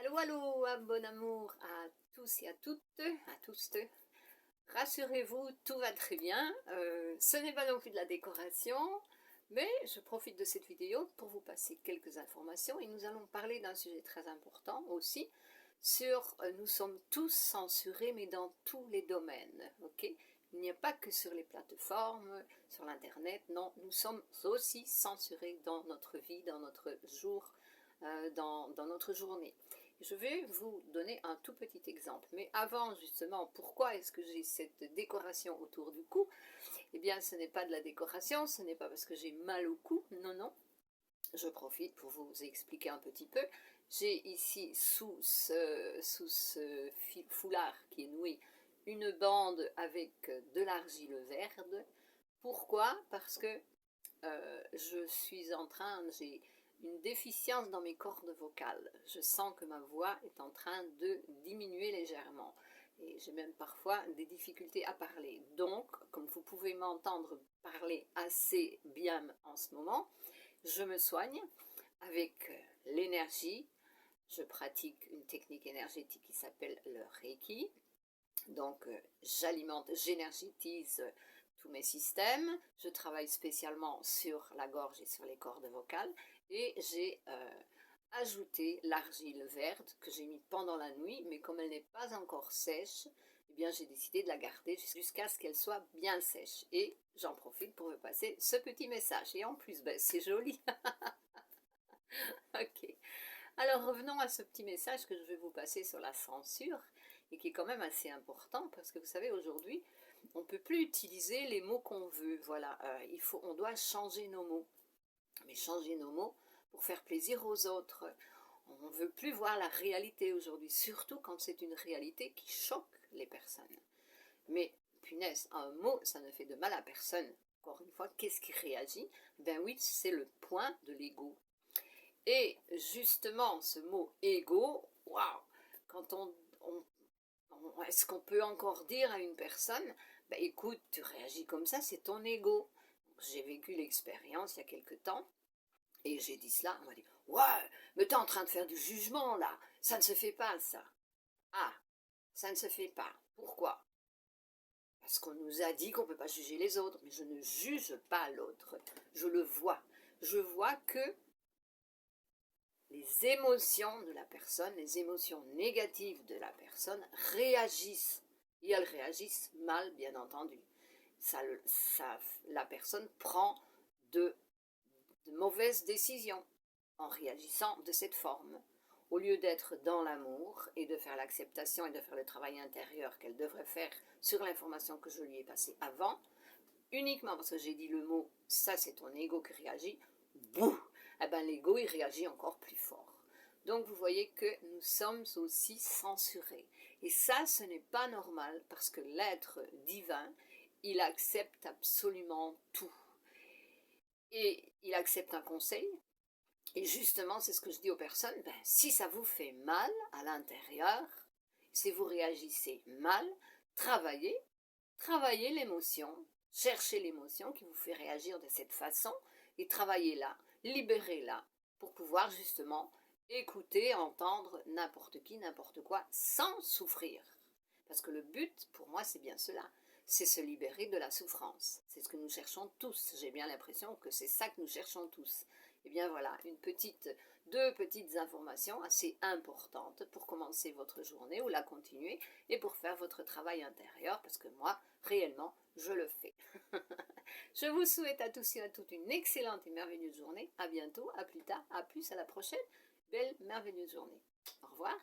Allô, allô, un bon amour à tous et à toutes, à tous. Rassurez-vous, tout va très bien. Ce n'est pas non plus de la décoration, mais je profite de cette vidéo pour vous passer quelques informations et nous allons parler d'un sujet très important aussi sur nous sommes tous censurés, mais dans tous les domaines, ok? Il n'y a pas que sur les plateformes, sur l'internet, non, nous sommes aussi censurés dans notre vie, dans notre jour, dans notre journée. Je vais vous donner un tout petit exemple, mais avant justement, pourquoi est-ce que j'ai cette décoration autour du cou? Eh bien, ce n'est pas de la décoration, ce n'est pas parce que j'ai mal au cou, non, non. Je profite pour vous expliquer un petit peu. J'ai ici sous ce foulard qui est noué une bande avec de l'argile verte. Pourquoi? Parce que je suis en train, j'ai une déficience dans mes cordes vocales. Je sens que ma voix est en train de diminuer légèrement. Et j'ai même parfois des difficultés à parler. Donc, comme vous pouvez m'entendre parler assez bien en ce moment, je me soigne avec l'énergie. Je pratique une technique énergétique qui s'appelle le Reiki. Donc, j'alimente, j'énergétise tous mes systèmes. Je travaille spécialement sur la gorge et sur les cordes vocales. Et j'ai ajouté l'argile verte que j'ai mis pendant la nuit, mais comme elle n'est pas encore sèche, eh bien j'ai décidé de la garder jusqu'à ce qu'elle soit bien sèche. Et j'en profite pour vous passer ce petit message. Et en plus, ben, c'est joli. Ok. Alors revenons à ce petit message que je vais vous passer sur la censure et qui est quand même assez important parce que vous savez aujourd'hui on ne peut plus utiliser les mots qu'on veut. Voilà, on doit changer nos mots. Mais changer nos mots pour faire plaisir aux autres. On ne veut plus voir la réalité aujourd'hui, surtout quand c'est une réalité qui choque les personnes. Mais punaise, un mot, ça ne fait de mal à personne. Encore une fois, qu'est-ce qui réagit? Ben oui, c'est le point de l'ego. Et justement, ce mot ego, waouh, quand est-ce qu'on peut encore dire à une personne, ben écoute, tu réagis comme ça, c'est ton ego. J'ai vécu l'expérience il y a quelque temps. Et j'ai dit cela, on m'a dit, ouais, mais t'es en train de faire du jugement là, ça ne se fait pas ça. Ah, ça ne se fait pas. Pourquoi? Parce qu'on nous a dit qu'on ne peut pas juger les autres, mais je ne juge pas l'autre, je le vois. Je vois que les émotions de la personne, les émotions négatives de la personne réagissent. Et elles réagissent mal, bien entendu. La personne prend de mauvaises décisions en réagissant de cette forme. Au lieu d'être dans l'amour et de faire l'acceptation et de faire le travail intérieur qu'elle devrait faire sur l'information que je lui ai passée avant, uniquement parce que j'ai dit le mot « ça c'est ton ego qui réagit », bouh, eh ben l'ego il réagit encore plus fort. Donc vous voyez que nous sommes aussi censurés. Et ça, ce n'est pas normal parce que l'être divin, il accepte absolument tout. Et il accepte un conseil. Et justement, c'est ce que je dis aux personnes, ben, si ça vous fait mal à l'intérieur, si vous réagissez mal, travaillez l'émotion, cherchez l'émotion qui vous fait réagir de cette façon et travaillez-la, libérez-la pour pouvoir justement écouter, entendre n'importe qui, n'importe quoi, sans souffrir. Parce que le but, pour moi, c'est bien cela, c'est se libérer de la souffrance. C'est ce que nous cherchons tous. J'ai bien l'impression que c'est ça que nous cherchons tous. Et bien voilà, deux petites informations assez importantes pour commencer votre journée ou la continuer et pour faire votre travail intérieur parce que moi, réellement, je le fais. Je vous souhaite à tous et à toutes une excellente et merveilleuse journée. À bientôt, à plus tard, à plus, à la prochaine. Belle, merveilleuse journée. Au revoir.